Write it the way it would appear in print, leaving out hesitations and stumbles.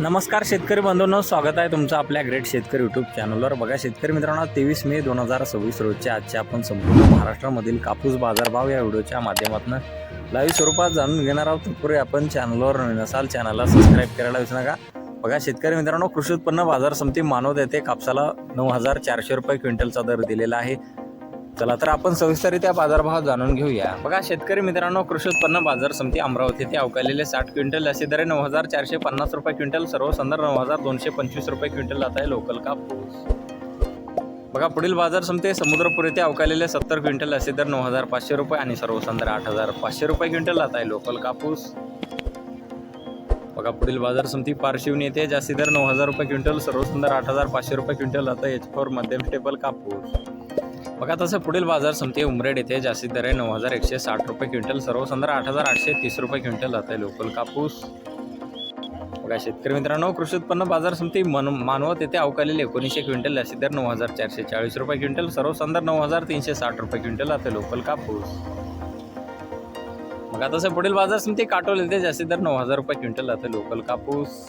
नमस्कार शेतकरी बंधूंनो, स्वागत आहे तुमचं आपल्या ग्रेट शेतकरी यूट्यूब चॅनलवर। बघा शेतकरी मित्रांनो, 23 मे 2026 रोजच्या आजच्या आपण संपूर्ण महाराष्ट्रामधील कापूस बाजारभाव या व्हिडिओच्या माध्यमातून लाईव्ह स्वरूपात जाणून घेणार आहोत। तत्पूर्वी आपण चॅनलवर नसाल चॅनलला सबस्क्राईब करायला विसरू नका। बघा शेतकरी मित्रांनो, कृषी उत्पन्न बाजार समिती मानवत येथे कापसाला 9400 रुपये क्विंटलचा दर दिलेला आहे। चला तर आपण सविस्तररित्या बाजारभाव जाणून घेऊया। बघा शेतकरी मित्रांनो, कृषी उत्पन्न बाजार समिती अमरावती येथे अवकालेले 60 क्विंटल असे दर 9450 रुपये क्विंटल, सर्वसाधारण 9225 रुपये क्विंटल जात आहे लोकल कापूस। बघा पुढील बाजार समिती समुद्रपूर येथे अवकालेले 70 क्विंटल असे दर 9500 रुपये आणि सर्वसाधारण 8500 रुपये क्विंटल जात आहे लोकल कापूस। बघा पुढील बाजार समिती पारशिवनी येथे जास्ती दर 9000 रुपये क्विंटल, सर्वसाधारण 8500 रुपये क्विंटल जात आहे H4 मध्यम स्टेबल कापूस। बघा तसं पुढील बाजार समिती उमरेड येथे जास्तीत दर 9160 रुपये क्विंटल, सर्वसाधारण 8830 रुपये क्विंटल जात आहे लोकल कापूस। बघा शेतकरी मित्रांनो, कृषी उत्पन्न बाजार समिती मानवत येथे अवकालेले 1900 क्विंटल जास्तीत दर 9440 रुपये क्विंटल, सर्वसाधारण 9360 रुपये क्विंटल जात आहे लोकल कापूस। बघा तसं पुढील बाजार समिती काटोल येथे जास्तीत दर 9000 रुपये क्विंटल जात आहे लोकल कापूस।